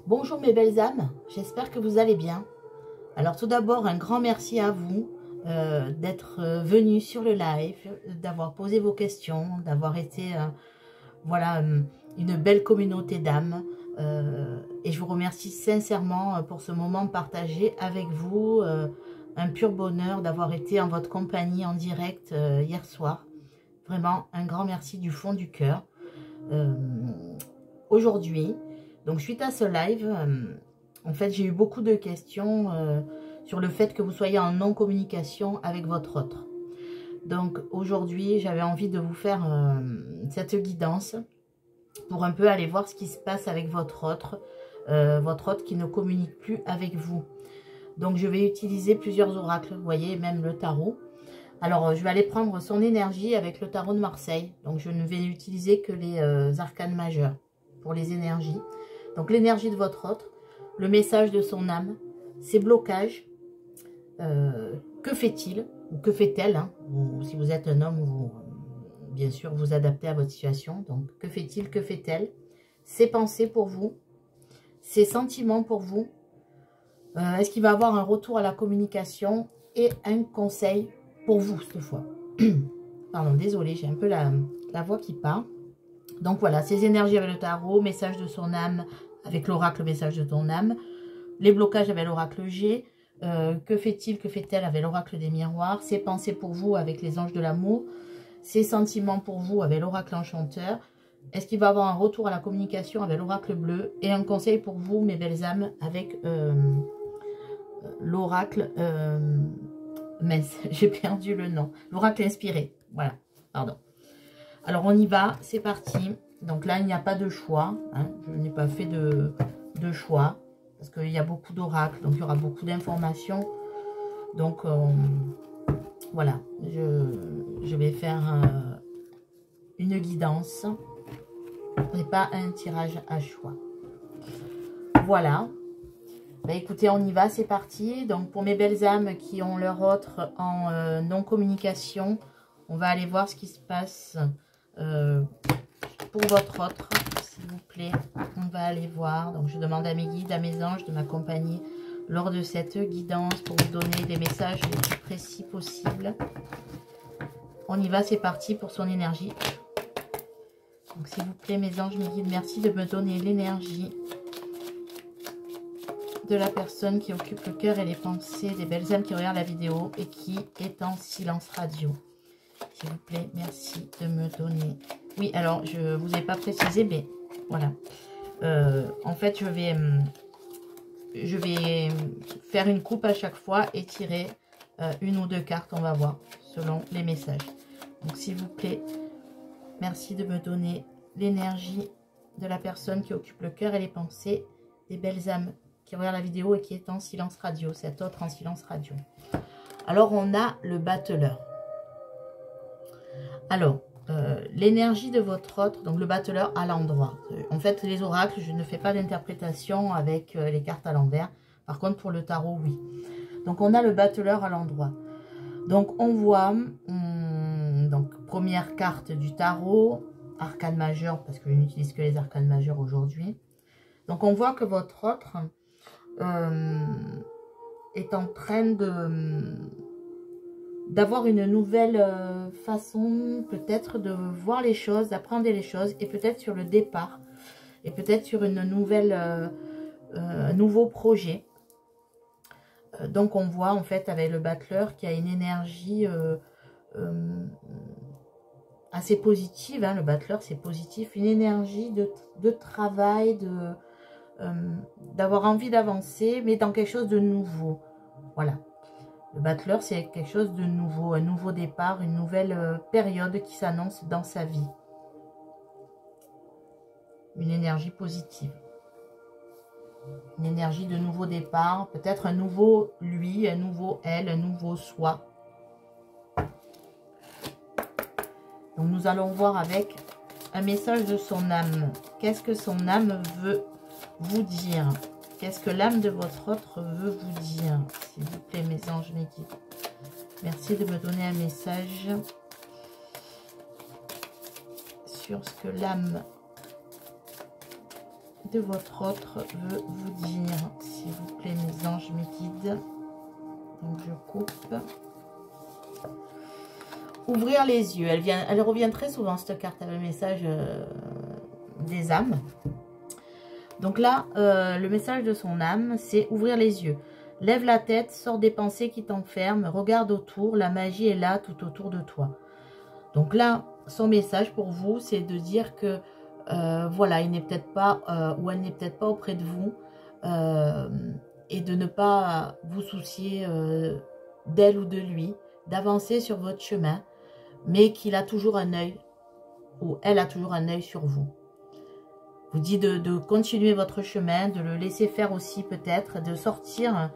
Bonjour mes belles âmes, j'espère que vous allez bien. Alors tout d'abord, un grand merci à vous d'être venus sur le live, d'avoir posé vos questions, d'avoir été voilà, une belle communauté d'âmes. Et je vous remercie sincèrement pour ce moment partagé avec vous. Un pur bonheur d'avoir été en votre compagnie en direct hier soir. Vraiment un grand merci du fond du cœur. Aujourd'hui, donc suite à ce live, en fait j'ai eu beaucoup de questions sur le fait que vous soyez en non-communication avec votre autre. Donc aujourd'hui j'avais envie de vous faire cette guidance pour un peu aller voir ce qui se passe avec votre autre qui ne communique plus avec vous. Donc je vais utiliser plusieurs oracles, vous voyez, même le tarot. Alors je vais aller prendre son énergie avec le tarot de Marseille. Donc je ne vais utiliser que les arcanes majeurs pour les énergies. Donc l'énergie de votre autre, le message de son âme, ses blocages, que fait-il ou que fait-elle, hein, ou si vous êtes un homme, vous, bien sûr vous adaptez à votre situation. Donc que fait-il, que fait-elle, ses pensées pour vous, ses sentiments pour vous, est-ce qu'il va avoir un retour à la communication et un conseil pour vous cette fois. Pardon, désolée, j'ai un peu la voix qui part. Donc voilà, ces énergies avec le tarot, message de son âme avec l'oracle, message de ton âme, les blocages avec l'oracle G, que fait-il, que fait-elle avec l'oracle des miroirs, ses pensées pour vous avec les anges de l'amour, ses sentiments pour vous avec l'oracle enchanteur, est-ce qu'il va avoir un retour à la communication avec l'oracle bleu et un conseil pour vous, mes belles âmes, avec l'oracle... mais j'ai perdu le nom. L'oracle inspiré. Voilà, pardon. Alors on y va, c'est parti. Donc là, il n'y a pas de choix. Hein. Je n'ai pas fait de choix. Parce qu'il y a beaucoup d'oracles. Donc il y aura beaucoup d'informations. Donc voilà. Je vais faire une guidance. Et pas un tirage à choix. Voilà. Bah écoutez, on y va, c'est parti. Donc pour mes belles âmes qui ont leur autre en non-communication, on va aller voir ce qui se passe pour votre autre, s'il vous plaît. On va aller voir. Donc je demande à mes guides, à mes anges de m'accompagner lors de cette guidance pour vous donner des messages les plus précis possibles. On y va, c'est parti pour son énergie. Donc s'il vous plaît, mes anges, mes guides, merci de me donner l'énergie de la personne qui occupe le cœur et les pensées des belles âmes qui regardent la vidéo et qui est en silence radio. S'il vous plaît, merci de me donner... Oui, alors, je ne vous ai pas précisé, mais voilà. En fait, je vais faire une coupe à chaque fois et tirer une ou deux cartes, on va voir, selon les messages. Donc, s'il vous plaît, merci de me donner l'énergie de la personne qui occupe le cœur et les pensées des belles âmes qui regarde la vidéo et qui est en silence radio, cet autre en silence radio. Alors, on a le battleur. Alors, l'énergie de votre autre, donc le battleur à l'endroit. En fait, les oracles, je ne fais pas d'interprétation avec les cartes à l'envers. Par contre, pour le tarot, oui. Donc, on a le battleur à l'endroit. Donc, on voit, donc, première carte du tarot, arcane majeure, parce que je n'utilise que les arcanes majeures aujourd'hui. Donc, on voit que votre autre... est en train d'avoir une nouvelle façon peut-être de voir les choses, d'apprendre les choses et peut-être sur le départ et peut-être sur une nouvelle nouveau projet. Donc on voit en fait avec le battleur qui a une énergie assez positive, hein, le battleur c'est positif, une énergie de travail, d'avoir envie d'avancer, mais dans quelque chose de nouveau. Voilà. Le battleur, c'est quelque chose de nouveau, un nouveau départ, une nouvelle période qui s'annonce dans sa vie. Une énergie positive. Une énergie de nouveau départ, peut-être un nouveau lui, un nouveau elle, un nouveau soi. Donc nous allons voir avec un message de son âme. Qu'est-ce que son âme veut vous dire? Qu'est-ce que l'âme de votre autre veut vous dire? S'il vous plaît, mes anges, mes guides. Merci de me donner un message sur ce que l'âme de votre autre veut vous dire, s'il vous plaît, mes anges, mes guides. Donc je coupe. Ouvrir les yeux. Elle revient très souvent, cette carte, avec le message des âmes. Donc là, le message de son âme, c'est ouvrir les yeux. Lève la tête, sors des pensées qui t'enferment, regarde autour, la magie est là tout autour de toi. Donc là, son message pour vous, c'est de dire que voilà, il n'est peut-être pas, ou elle n'est peut-être pas auprès de vous, et de ne pas vous soucier d'elle ou de lui, d'avancer sur votre chemin, mais qu'il a toujours un œil, ou elle a toujours un œil sur vous. Vous dit de continuer votre chemin, de le laisser faire aussi peut-être, de sortir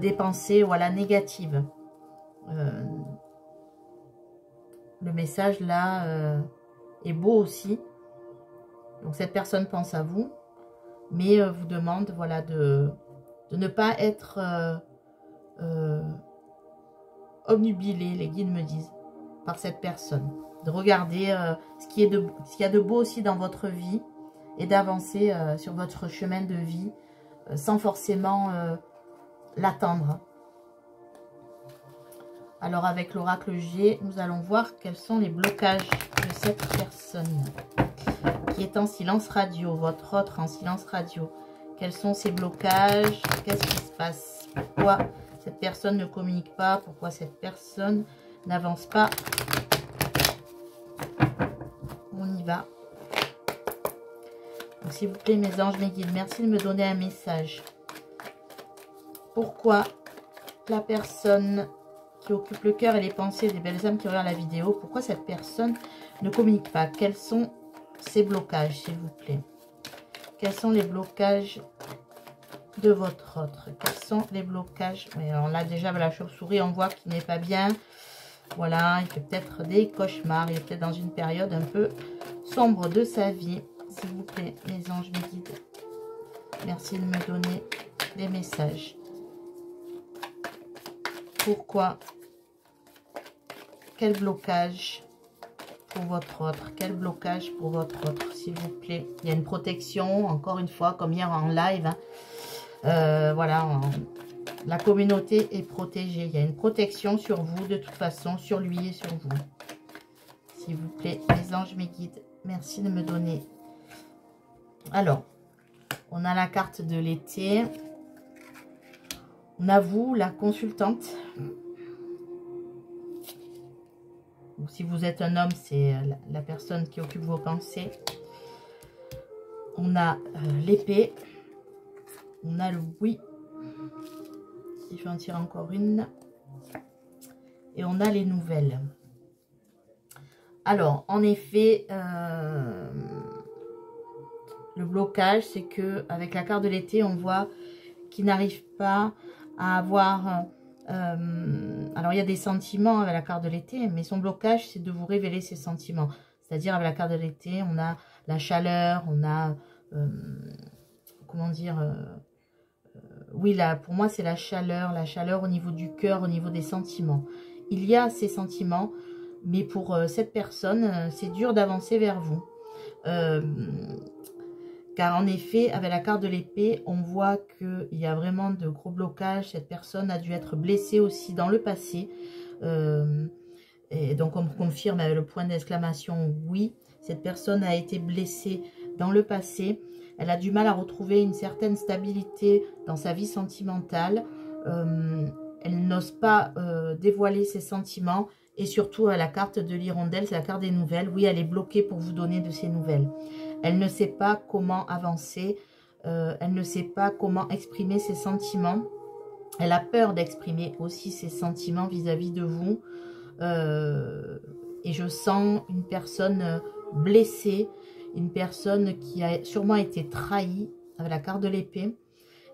des pensées voilà, négatives. Le message là est beau aussi. Donc cette personne pense à vous, mais vous demande voilà, de ne pas être obnubilé, les guides me disent, par cette personne. De regarder ce qu'il y a de beau aussi dans votre vie et d'avancer sur votre chemin de vie sans forcément l'attendre. Alors avec l'oracle G, nous allons voir quels sont les blocages de cette personne qui est en silence radio, votre autre en silence radio. Quels sont ces blocages? Qu'est-ce qui se passe? Pourquoi cette personne ne communique pas? Pourquoi cette personne n'avance pas? On y va. Donc s'il vous plaît mes anges, mes guides, merci de me donner un message. Pourquoi la personne qui occupe le cœur et les pensées des belles âmes qui regardent la vidéo, pourquoi cette personne ne communique pas? Quels sont ces blocages, s'il vous plaît? Quels sont les blocages de votre autre? Quels sont les blocages? Oui, alors là, déjà, la chauve-souris, on voit qu'il n'est pas bien. Voilà, il fait peut-être des cauchemars. Il est peut-être dans une période un peu sombre de sa vie. S'il vous plaît, mes anges, mes guides, merci de me donner des messages. Pourquoi? Quel blocage pour votre autre? Quel blocage pour votre autre, s'il vous plaît? Il y a une protection, encore une fois, comme hier en live. Hein. Voilà, la communauté est protégée. Il y a une protection sur vous, de toute façon, sur lui et sur vous. S'il vous plaît, mes anges, mes guides, merci de me donner. Alors, on a la carte de l'été. On a vous, la consultante. Donc, si vous êtes un homme, c'est la personne qui occupe vos pensées. On a l'épée. On a le oui. Si je vais en tirer encore une. Et on a les nouvelles. Alors, en effet, le blocage, c'est que avec la carte de l'été, on voit qu'il n'arrive pas à avoir... alors, il y a des sentiments avec la carte de l'été, mais son blocage, c'est de vous révéler ses sentiments. C'est-à-dire, avec la carte de l'été, on a la chaleur, on a... comment dire oui, là, pour moi, c'est la chaleur au niveau du cœur, au niveau des sentiments. Il y a ces sentiments, mais pour cette personne, c'est dur d'avancer vers vous. Car en effet, avec la carte de l'épée, on voit qu'il y a vraiment de gros blocages. Cette personne a dû être blessée aussi dans le passé. Et donc, on me confirme avec le point d'exclamation, oui. Cette personne a été blessée dans le passé. Elle a du mal à retrouver une certaine stabilité dans sa vie sentimentale. Elle n'ose pas dévoiler ses sentiments. Et surtout, à la carte de l'hirondelle, c'est la carte des nouvelles. Oui, elle est bloquée pour vous donner de ces nouvelles. Elle ne sait pas comment avancer. Elle ne sait pas comment exprimer ses sentiments. Elle a peur d'exprimer aussi ses sentiments vis-à-vis de vous. Et je sens une personne blessée. Une personne qui a sûrement été trahie avec la carte de l'épée.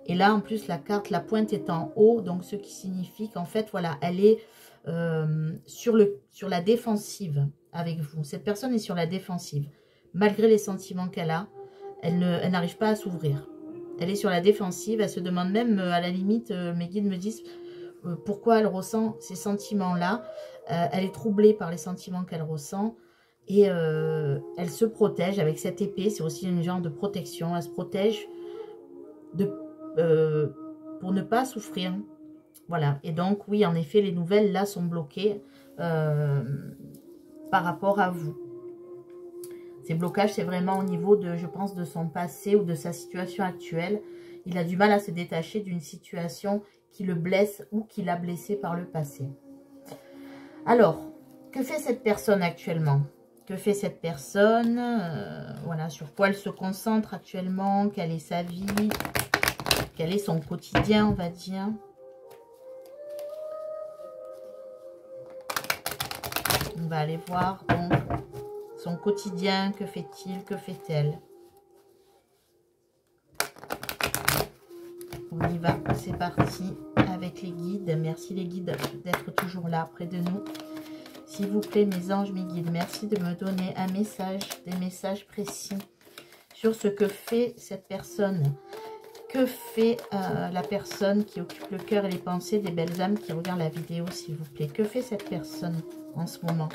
Et là, en plus, la carte, la pointe est en haut. Donc, ce qui signifie qu'en fait, voilà, elle est sur la défensive avec vous. Cette personne est sur la défensive. Malgré les sentiments qu'elle a, elle n'arrive pas à s'ouvrir. Elle est sur la défensive. Elle se demande même, à la limite, mes guides me disent pourquoi elle ressent ces sentiments-là. Elle est troublée par les sentiments qu'elle ressent. Et elle se protège avec cette épée. C'est aussi un genre de protection. Elle se protège pour ne pas souffrir. Voilà. Et donc, oui, en effet, les nouvelles, là, sont bloquées par rapport à vous. Ces blocages, c'est vraiment au niveau de, je pense, de son passé ou de sa situation actuelle. Il a du mal à se détacher d'une situation qui le blesse ou qui l'a blessé par le passé. Alors, que fait cette personne actuellement? Que fait cette personne? Voilà, sur quoi elle se concentre actuellement? Quelle est sa vie? Quel est son quotidien, on va dire? On va aller voir, donc, son quotidien. Que fait-il? Que fait-elle? On y va, c'est parti avec les guides. Merci les guides d'être toujours là près de nous. S'il vous plaît, mes anges, mes guides, merci de me donner un message, des messages précis sur ce que fait cette personne. Que fait la personne qui occupe le cœur et les pensées des belles âmes qui regardent la vidéo, s'il vous plaît? Que fait cette personne en ce moment?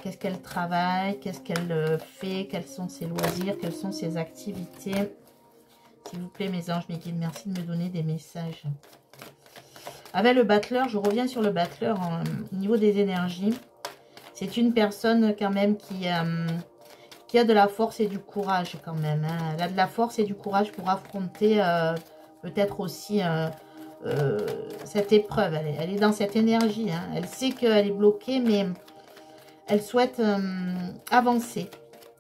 Qu'est-ce qu'elle travaille? Qu'est-ce qu'elle fait? Quels sont ses loisirs? Quelles sont ses activités? S'il vous plaît, mes anges, mes guides, merci de me donner des messages. Avec le battleur, je reviens sur le battleur au niveau des énergies. C'est une personne quand même qui a de la force et du courage quand même. Hein. Elle a de la force et du courage pour affronter peut-être aussi cette épreuve. Elle est dans cette énergie. Hein. Elle sait qu'elle est bloquée, mais elle souhaite avancer.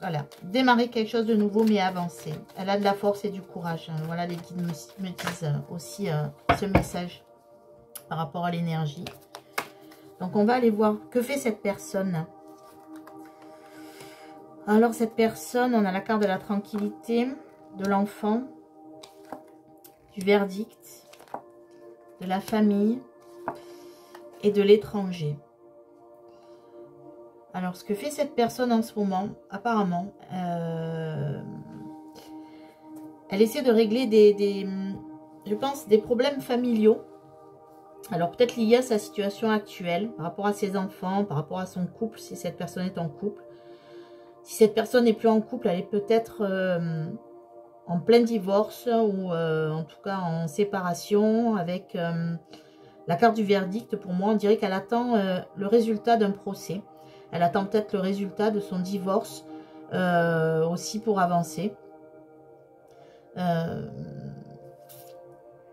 Voilà, démarrer quelque chose de nouveau, mais avancer. Elle a de la force et du courage. Hein. Voilà, les guides me disent aussi ce message par rapport à l'énergie. Donc, on va aller voir. Que fait cette personne? Alors, cette personne, on a la carte de la tranquillité, de l'enfant, du verdict, de la famille et de l'étranger. Alors, ce que fait cette personne en ce moment, apparemment, elle essaie de régler je pense, des problèmes familiaux. Alors, peut-être liés à sa situation actuelle, par rapport à ses enfants, par rapport à son couple, si cette personne est en couple. Si cette personne n'est plus en couple, elle est peut-être en plein divorce ou en tout cas en séparation avec la carte du verdict. Pour moi, on dirait qu'elle attend le résultat d'un procès. Elle attend peut-être le résultat de son divorce aussi pour avancer.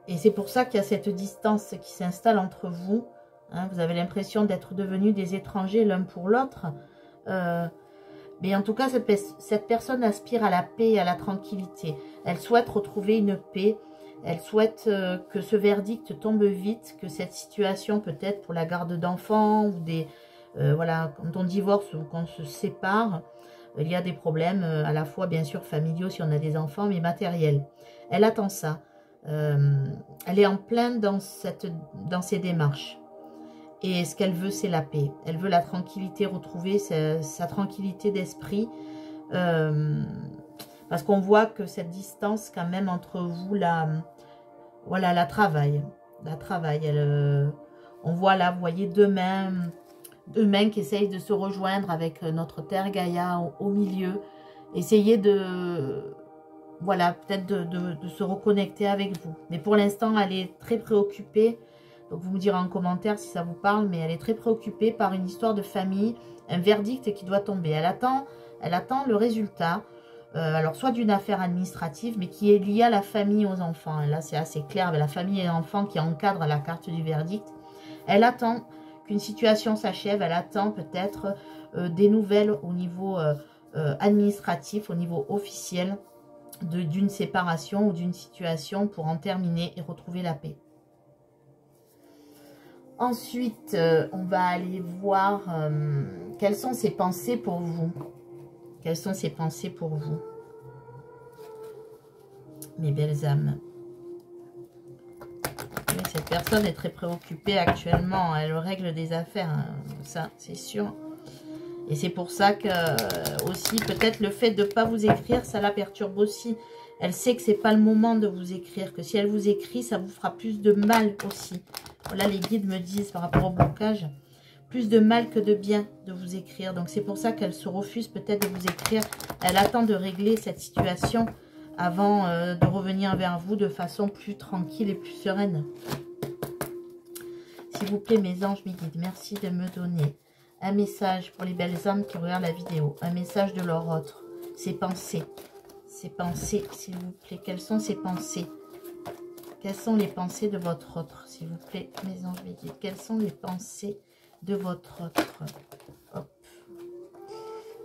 Et c'est pour ça qu'il y a cette distance qui s'installe entre vous. Hein, vous avez l'impression d'être devenus des étrangers l'un pour l'autre. Mais en tout cas, cette personne aspire à la paix et à la tranquillité. Elle souhaite retrouver une paix. Elle souhaite que ce verdict tombe vite, que cette situation, peut-être pour la garde d'enfants, ou voilà, quand on divorce ou qu'on se sépare, il y a des problèmes à la fois, bien sûr, familiaux si on a des enfants, mais matériels. Elle attend ça. Elle est en plein dans ces démarches. Et ce qu'elle veut, c'est la paix. Elle veut la tranquillité, retrouver sa tranquillité d'esprit. Parce qu'on voit que cette distance, quand même, entre vous, voilà, la travaille. La travaille. On voit là, vous voyez, deux mains qui essayent de se rejoindre avec notre Terre Gaïa au milieu. Essayer voilà, peut-être de se reconnecter avec vous. Mais pour l'instant, elle est très préoccupée. Donc, vous me direz en commentaire si ça vous parle, mais elle est très préoccupée par une histoire de famille, un verdict qui doit tomber. Elle attend le résultat, alors soit d'une affaire administrative, mais qui est liée à la famille, aux enfants. Et là, c'est assez clair, avec la famille et l'enfant qui encadre la carte du verdict. Elle attend qu'une situation s'achève, elle attend peut-être des nouvelles au niveau administratif, au niveau officiel, d'une séparation ou d'une situation pour en terminer et retrouver la paix. Ensuite, on va aller voir quelles sont ses pensées pour vous. Quelles sont ses pensées pour vous, mes belles âmes. Oui, cette personne est très préoccupée actuellement. Elle règle des affaires, hein, ça, c'est sûr. Et c'est pour ça que aussi, peut-être le fait de ne pas vous écrire, ça la perturbe aussi. Elle sait que ce n'est pas le moment de vous écrire, que si elle vous écrit, ça vous fera plus de mal aussi. Voilà, les guides me disent par rapport au blocage, plus de mal que de bien de vous écrire. Donc c'est pour ça qu'elle se refuse peut-être de vous écrire. Elle attend de régler cette situation avant de revenir vers vous de façon plus tranquille et plus sereine. S'il vous plaît, mes anges, mes guides, merci de me donner un message pour les belles âmes qui regardent la vidéo. Un message de leur autre. Ces pensées. Ces pensées, s'il vous plaît. Quelles sont ces pensées? Quelles sont les pensées de votre autre, s'il vous plaît, mes anges, mes guides? Quelles sont les pensées de votre autre? Hop.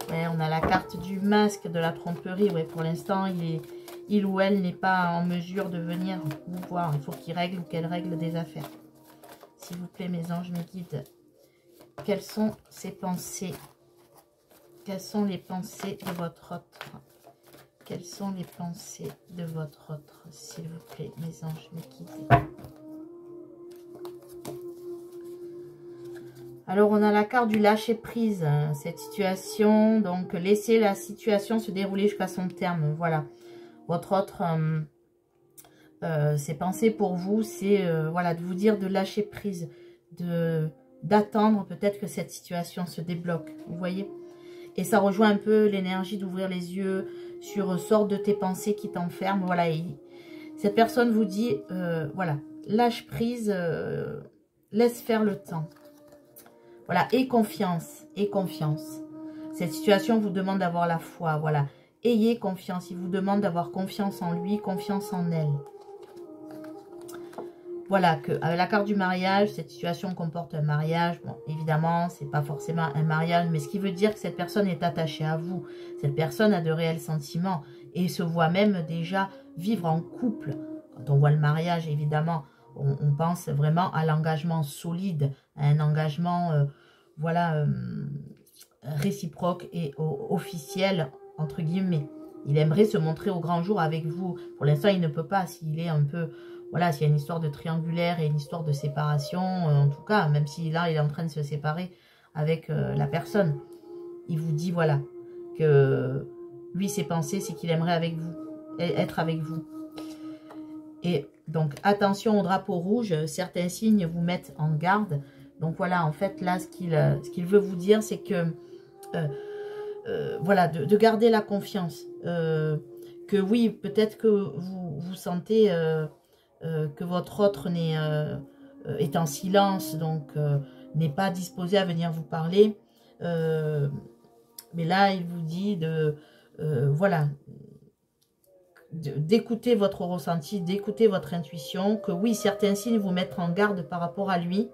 Ouais, on a la carte du masque, de la tromperie. Ouais, pour l'instant, il ou elle n'est pas en mesure de venir vous voir. Il faut qu'il règle ou qu'elle règle des affaires. S'il vous plaît, mes anges, mes guides, quelles sont ces pensées? Quelles sont les pensées de votre autre? Quelles sont les pensées de votre autre, s'il vous plaît, mes anges, mes guides? Alors, on a la carte du lâcher-prise, cette situation. Donc, laissez la situation se dérouler jusqu'à son terme. Voilà. Votre autre, ses pensées pour vous, c'est voilà, de vous dire de lâcher prise, d'attendre peut-être que cette situation se débloque. Vous voyez? Et ça rejoint un peu l'énergie d'ouvrir les yeux sur sort de tes pensées qui t'enferment. Voilà. Et cette personne vous dit, voilà, lâche prise, laisse faire le temps. Voilà, et confiance, et confiance. Cette situation vous demande d'avoir la foi, voilà. Ayez confiance, il vous demande d'avoir confiance en lui, confiance en elle. Voilà, que avec la carte du mariage, cette situation comporte un mariage. Bon, évidemment, c'est pas forcément un mariage, mais ce qui veut dire que cette personne est attachée à vous. Cette personne a de réels sentiments et se voit même déjà vivre en couple. Quand on voit le mariage, évidemment, on pense vraiment à l'engagement solide, à un engagement, voilà, réciproque et officiel, entre guillemets. Il aimerait se montrer au grand jour avec vous. Pour l'instant, il ne peut pas, s'il est un peu... Voilà, s'il y a une histoire de triangulaire et une histoire de séparation, en tout cas, même si là, il est en train de se séparer avec la personne. Il vous dit, voilà, que lui, ses pensées, c'est qu'il aimerait avec vous, être avec vous. Et donc, attention au drapeau rouge, certains signes vous mettent en garde. Donc voilà, en fait, là, ce qu'il veut vous dire, c'est que, voilà, de garder la confiance. Que oui, peut-être que vous sentez que votre autre est en silence, donc n'est pas disposé à venir vous parler. Mais là, il vous dit voilà, d'écouter votre ressenti, d'écouter votre intuition, que oui, certains signes vous mettent en garde par rapport à lui,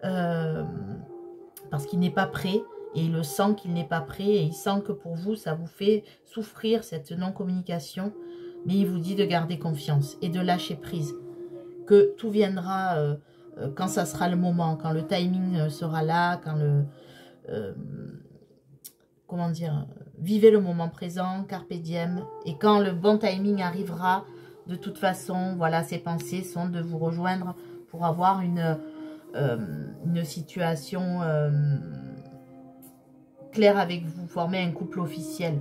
parce qu'il n'est pas prêt, et il le sent qu'il n'est pas prêt, et il sent que pour vous, ça vous fait souffrir cette non-communication, mais il vous dit de garder confiance et de lâcher prise, que tout viendra quand ça sera le moment, quand le timing sera là, quand comment dire, vivez le moment présent, carpe diem, et quand le bon timing arrivera, de toute façon, voilà, ses pensées sont de vous rejoindre pour avoir une situation claire avec vous, former un couple officiel.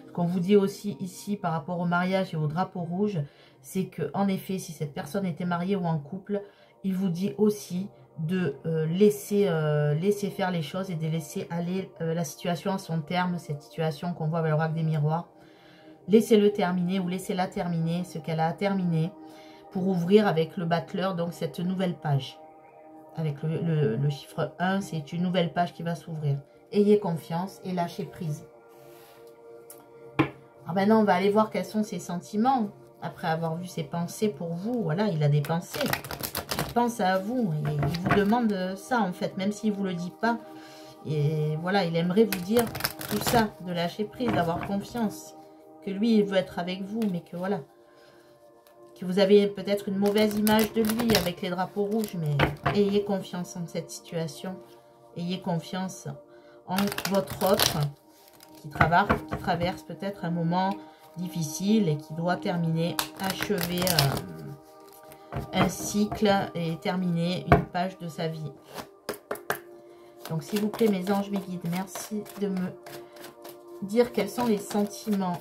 Ce qu'on vous dit aussi ici par rapport au mariage et au drapeau rouge, c'est que en effet, si cette personne était mariée ou en couple, il vous dit aussi de laisser faire les choses et de laisser aller la situation à son terme, cette situation qu'on voit avec l'oracle des miroirs. Laissez-le terminer ou laissez-la terminer ce qu'elle a terminé pour ouvrir avec le battleur, donc cette nouvelle page. Avec le chiffre 1, c'est une nouvelle page qui va s'ouvrir. Ayez confiance et lâchez prise. Alors maintenant, on va aller voir quels sont ses sentiments. Après avoir vu ses pensées pour vous, voilà, il a des pensées. Il pense à vous. Il vous demande ça, en fait, même s'il ne vous le dit pas. Et voilà, il aimerait vous dire tout ça, de lâcher prise, d'avoir confiance. Que lui, il veut être avec vous, mais que voilà. Que vous avez peut-être une mauvaise image de lui avec les drapeaux rouges, mais ayez confiance en cette situation. Ayez confiance en votre autre qui traverse peut-être un moment difficile et qui doit terminer, achever un cycle et terminer une page de sa vie. Donc s'il vous plaît, mes anges, mes guides, merci de me dire quels sont les sentiments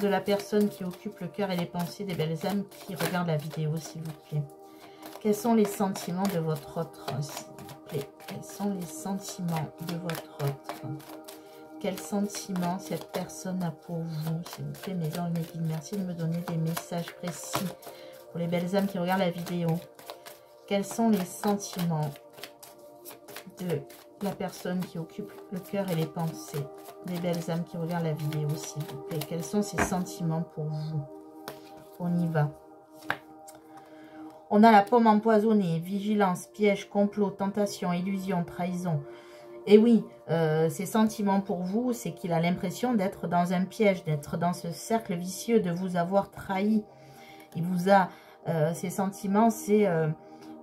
de la personne qui occupe le cœur et les pensées des belles âmes qui regardent la vidéo, s'il vous plaît. Quels sont les sentiments de votre autre, s'il vous plaît. Quels sont les sentiments de votre autre? Quels sentiments cette personne a pour vous? S'il vous plaît, mes anges, mes guides, merci de me donner des messages précis pour les belles âmes qui regardent la vidéo. Quels sont les sentiments de la personne qui occupe le cœur et les pensées? Les belles âmes qui regardent la vidéo, s'il vous plaît. Quels sont ces sentiments pour vous? On y va. On a la pomme empoisonnée, vigilance, piège, complot, tentation, illusion, trahison. Et oui, ces sentiments pour vous, c'est qu'il a l'impression d'être dans un piège, d'être dans ce cercle vicieux, de vous avoir trahi. Il vous a, ces sentiments, c'est,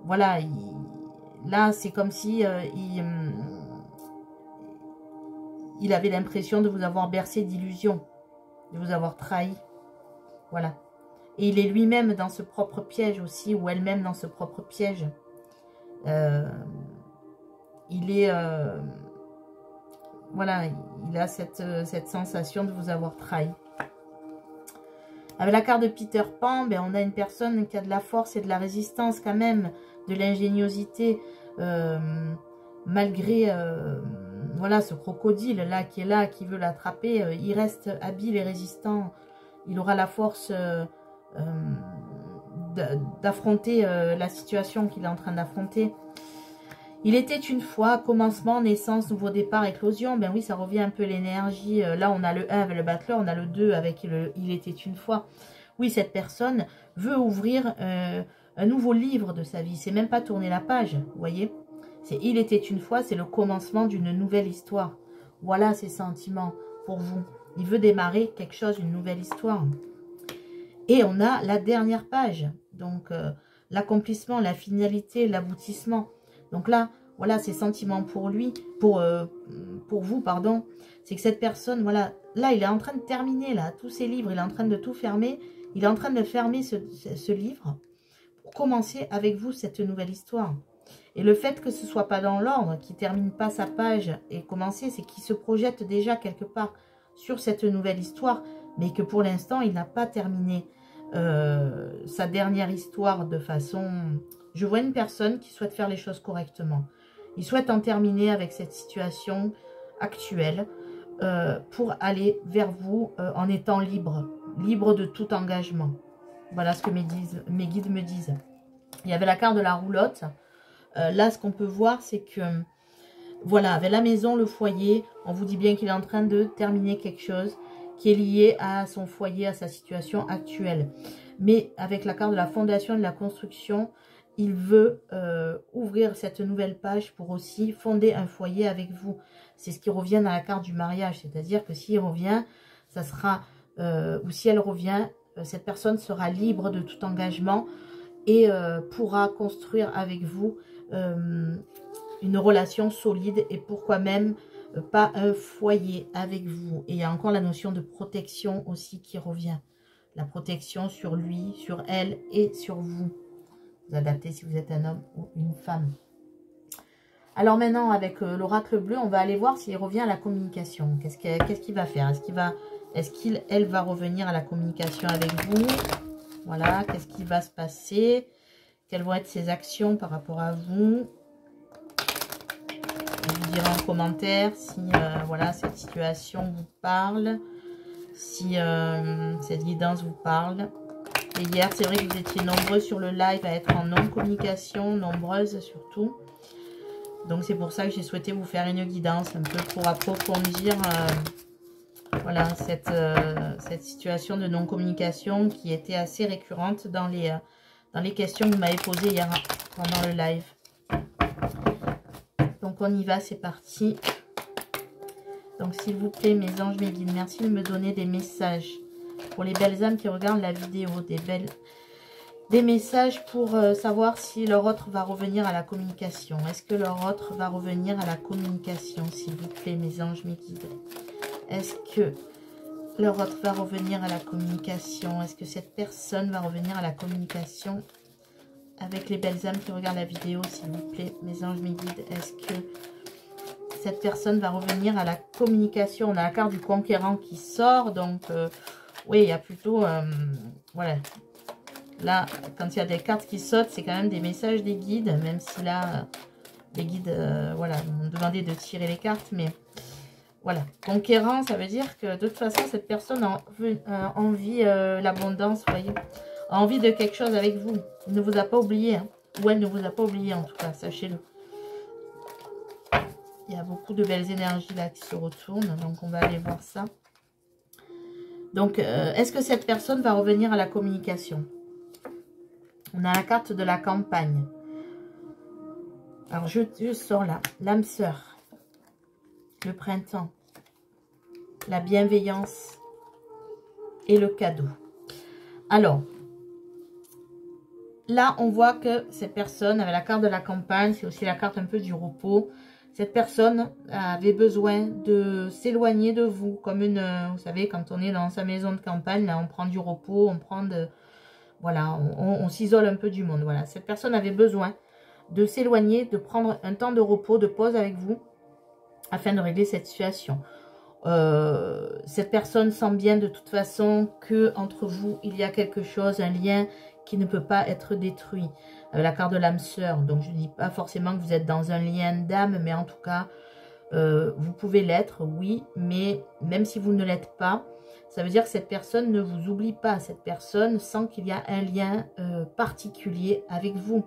voilà, là, c'est comme si il avait l'impression de vous avoir bercé d'illusions, de vous avoir trahi. Voilà. Et il est lui-même dans ce propre piège aussi, ou elle-même dans ce propre piège. Il est... voilà, il a cette sensation de vous avoir trahi. Avec la carte de Peter Pan, ben, on a une personne qui a de la force et de la résistance quand même, de l'ingéniosité, malgré voilà, ce crocodile là, qui veut l'attraper, il reste habile et résistant. Il aura la force d'affronter la situation qu'il est en train d'affronter. Il était une fois, commencement, naissance, nouveau départ, éclosion. Ben oui, ça revient un peu l'énergie. Là, on a le 1 avec le battleur, on a le 2 avec le il était une fois. Oui, cette personne veut ouvrir un nouveau livre de sa vie. C'est même pas tourner la page, vous voyez. C'est il était une fois, c'est le commencement d'une nouvelle histoire. Voilà ses sentiments pour vous. Il veut démarrer quelque chose, une nouvelle histoire. Et on a la dernière page. Donc, l'accomplissement, la finalité, l'aboutissement. Donc là, voilà, ses sentiments pour lui, pour vous, pardon. C'est que cette personne, voilà, là, il est en train de terminer, là, tous ses livres. Il est en train de tout fermer. Il est en train de fermer ce livre pour commencer avec vous cette nouvelle histoire. Et le fait que ce ne soit pas dans l'ordre, qu'il ne termine pas sa page et commencer, c'est qu'il se projette déjà quelque part sur cette nouvelle histoire, mais que pour l'instant, il n'a pas terminé sa dernière histoire de façon... Je vois une personne qui souhaite faire les choses correctement. Il souhaite en terminer avec cette situation actuelle pour aller vers vous en étant libre. Libre de tout engagement. Voilà ce que mes guides me disent. Il y avait la carte de la roulotte. Là, ce qu'on peut voir, c'est que... Voilà, avec la maison, le foyer, on vous dit bien qu'il est en train de terminer quelque chose qui est lié à son foyer, à sa situation actuelle. Mais avec la carte de la fondation et de la construction, il veut ouvrir cette nouvelle page pour aussi fonder un foyer avec vous. C'est ce qui revient dans la carte du mariage. C'est-à-dire que s'il revient, ça sera... ou si elle revient, cette personne sera libre de tout engagement et pourra construire avec vous une relation solide et pourquoi même pas un foyer avec vous. Et il y a encore la notion de protection aussi qui revient. La protection sur lui, sur elle et sur vous. Vous adaptez si vous êtes un homme ou une femme. Alors maintenant, avec l'oracle bleu, on va aller voir s'il revient à la communication. Qu'est-ce qu'il va faire? Est-ce qu'elle va revenir à la communication avec vous? Voilà, qu'est-ce qui va se passer? Quelles vont être ses actions par rapport à vous? Vous direz en commentaire si voilà, cette situation vous parle, si cette guidance vous parle. Et hier, c'est vrai que vous étiez nombreux sur le live à être en non-communication, nombreuses surtout. Donc c'est pour ça que j'ai souhaité vous faire une guidance un peu pour approfondir voilà, cette situation de non-communication qui était assez récurrente dans les questions que vous m'avez posées hier pendant le live. Donc on y va, c'est parti. Donc s'il vous plaît, mes anges, mes guides, merci de me donner des messages pour les belles âmes qui regardent la vidéo, des messages pour savoir si leur autre va revenir à la communication. Est-ce que leur autre va revenir à la communication, s'il vous plaît, mes anges, mes guides? Est-ce que leur autre va revenir à la communication? Est-ce que cette personne va revenir à la communication avec les belles âmes qui regardent la vidéo, s'il vous plaît, mes anges, mes guides? Est-ce que cette personne va revenir à la communication? On a la carte du conquérant qui sort, donc oui, il y a plutôt, voilà, là, quand il y a des cartes qui sautent, c'est quand même des messages des guides, même si là, Les guides, voilà, m'ont demandé de tirer les cartes, mais voilà. Conquérant, ça veut dire que de toute façon, cette personne a envie l'abondance, vous voyez. A envie de quelque chose avec vous. Il ne vous a pas oublié, hein. Ou elle ne vous a pas oublié, en tout cas, sachez-le. Il y a beaucoup de belles énergies là qui se retournent, donc on va aller voir ça. Donc, est-ce que cette personne va revenir à la communication? On a la carte de la campagne. Alors, je sors là. L'âme sœur. Le printemps. La bienveillance. Et le cadeau. Alors, là, on voit que cette personne, avec la carte de la campagne, c'est aussi la carte un peu du repos. Cette personne avait besoin de s'éloigner de vous. Comme une, vous savez, quand on est dans sa maison de campagne, là, on prend du repos, on prend de... Voilà, on s'isole un peu du monde. Voilà, cette personne avait besoin de s'éloigner, de prendre un temps de repos, de pause avec vous, afin de régler cette situation. Cette personne sent bien de toute façon que entre vous, il y a quelque chose, un lien qui ne peut pas être détruit. La carte de l'âme sœur, donc je ne dis pas forcément que vous êtes dans un lien d'âme, mais en tout cas, vous pouvez l'être, oui, mais même si vous ne l'êtes pas, ça veut dire que cette personne ne vous oublie pas. Cette personne sent qu'il y a un lien particulier avec vous.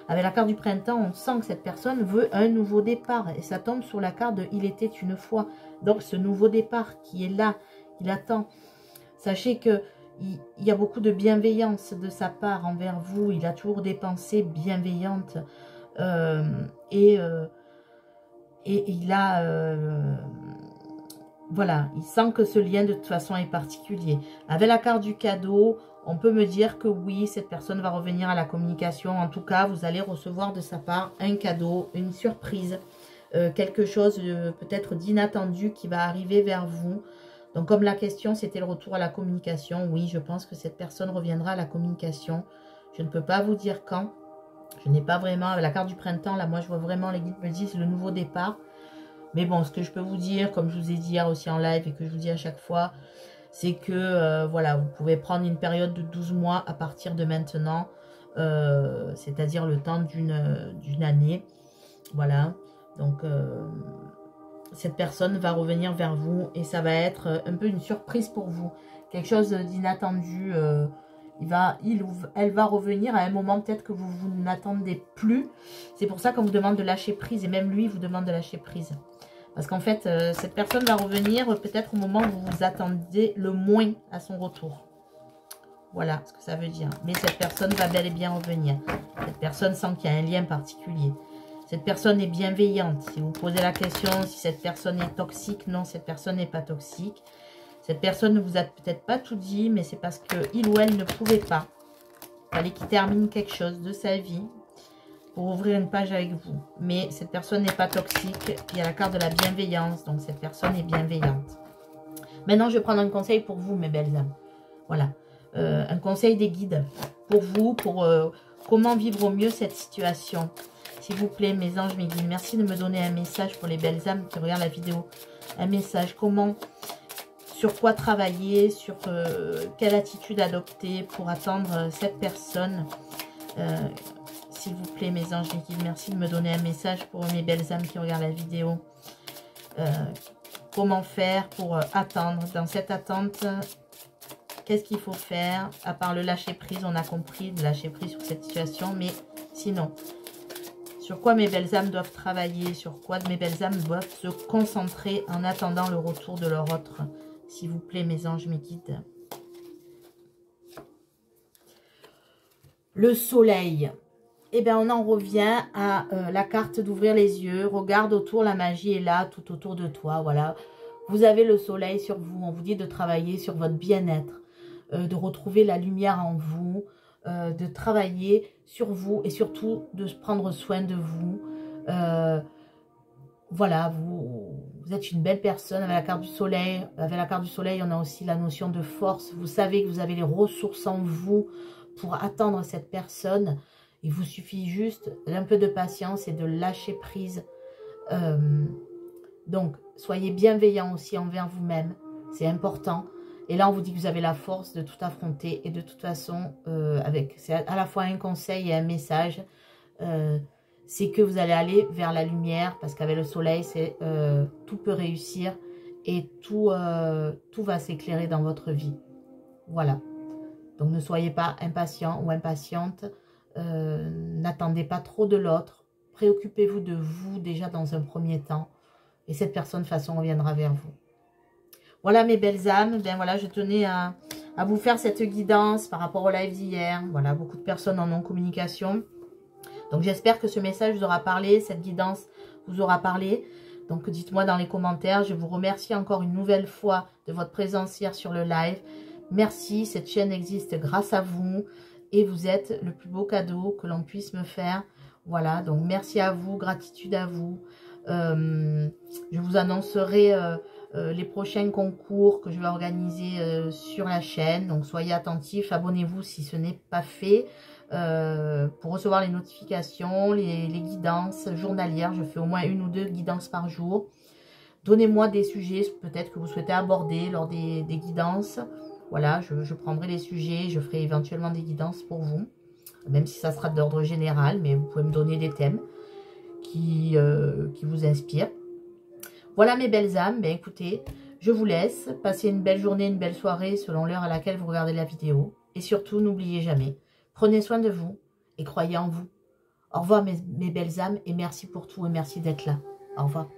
Avec la carte du printemps, on sent que cette personne veut un nouveau départ. Et ça tombe sur la carte de « Il était une fois ». Donc ce nouveau départ qui est là, il attend. Sachez que il y a beaucoup de bienveillance de sa part envers vous. Il a toujours des pensées bienveillantes. Et il a... voilà, il sent que ce lien de toute façon est particulier. Avec la carte du cadeau, on peut me dire que oui, cette personne va revenir à la communication. En tout cas, vous allez recevoir de sa part un cadeau, une surprise, quelque chose peut-être d'inattendu qui va arriver vers vous. Donc comme la question c'était le retour à la communication, oui, je pense que cette personne reviendra à la communication. Je ne peux pas vous dire quand. Je n'ai pas vraiment, avec la carte du printemps, là moi je vois vraiment, les guides me disent le nouveau départ. Mais bon, ce que je peux vous dire, comme je vous ai dit hier aussi en live et que je vous dis à chaque fois, c'est que voilà, vous pouvez prendre une période de 12 mois à partir de maintenant, c'est-à-dire le temps d'une année. Voilà, donc cette personne va revenir vers vous et ça va être un peu une surprise pour vous. Quelque chose d'inattendu. Elle va revenir à un moment peut-être que vous n'attendez plus. C'est pour ça qu'on vous demande de lâcher prise et même lui vous demande de lâcher prise. Parce qu'en fait, cette personne va revenir peut-être au moment où vous vous attendez le moins à son retour. Voilà ce que ça veut dire. Mais cette personne va bel et bien revenir. Cette personne sent qu'il y a un lien particulier. Cette personne est bienveillante. Si vous posez la question si cette personne est toxique, non, cette personne n'est pas toxique. Cette personne ne vous a peut-être pas tout dit, mais c'est parce qu'il ou elle ne pouvait pas. Il fallait qu'il termine quelque chose de sa vie pour ouvrir une page avec vous. Mais cette personne n'est pas toxique. Il y a la carte de la bienveillance, donc cette personne est bienveillante. Maintenant, je vais prendre un conseil pour vous, mes belles âmes. Voilà. Un conseil des guides pour vous, pour comment vivre au mieux cette situation. S'il vous plaît, mes anges, mes guides, merci de me donner un message pour les belles âmes qui regardent la vidéo. Un message, comment, sur quoi travailler, sur quelle attitude adopter pour attendre cette personne. S'il vous plaît, mes anges, mes guides, merci de me donner un message pour mes belles âmes qui regardent la vidéo. Comment faire pour attendre dans cette attente? Qu'est-ce qu'il faut faire? À part le lâcher prise, on a compris, de lâcher prise sur cette situation, mais sinon... Sur quoi mes belles âmes doivent travailler, sur quoi mes belles âmes doivent se concentrer en attendant le retour de leur autre. S'il vous plaît, mes anges, mes guides. Le soleil. Eh bien, on en revient à la carte d'ouvrir les yeux. Regarde autour, la magie est là, tout autour de toi. Voilà. Vous avez le soleil sur vous. On vous dit de travailler sur votre bien-être, de retrouver la lumière en vous. De travailler sur vous et surtout de prendre soin de vous. Voilà, vous êtes une belle personne avec la carte du soleil. Avec la carte du soleil, on a aussi la notion de force. Vous savez que vous avez les ressources en vous pour attendre cette personne. Il vous suffit juste d'un peu de patience et de lâcher prise. Donc, soyez bienveillants aussi envers vous-même. C'est important. Et là, on vous dit que vous avez la force de tout affronter. Et de toute façon, c'est à la fois un conseil et un message. c'est que vous allez aller vers la lumière, parce qu'avec le soleil, c'est tout peut réussir et tout va s'éclairer dans votre vie. Voilà. Donc ne soyez pas impatient ou impatiente, n'attendez pas trop de l'autre, préoccupez-vous de vous déjà dans un premier temps, et cette personne de toute façon reviendra vers vous. Voilà mes belles âmes, ben voilà, je tenais à vous faire cette guidance par rapport au live d'hier. Voilà, beaucoup de personnes en non-communication. Donc j'espère que ce message vous aura parlé, cette guidance vous aura parlé. Donc dites-moi dans les commentaires, je vous remercie encore une nouvelle fois de votre présence hier sur le live. Merci, cette chaîne existe grâce à vous et vous êtes le plus beau cadeau que l'on puisse me faire. Voilà, donc merci à vous, gratitude à vous. Je vous annoncerai les prochains concours que je vais organiser sur la chaîne. Donc soyez attentifs, abonnez-vous si ce n'est pas fait. Pour recevoir les notifications, les guidances journalières. Je fais au moins 1 ou 2 guidances par jour. Donnez-moi des sujets peut-être que vous souhaitez aborder lors des guidances. Voilà, je prendrai les sujets, je ferai éventuellement des guidances pour vous, même si ça sera d'ordre général, mais vous pouvez me donner des thèmes qui vous inspirent. Voilà mes belles âmes, ben écoutez, je vous laisse, passez une belle journée, une belle soirée selon l'heure à laquelle vous regardez la vidéo. Et surtout, n'oubliez jamais, prenez soin de vous et croyez en vous. Au revoir mes belles âmes et merci pour tout et merci d'être là. Au revoir.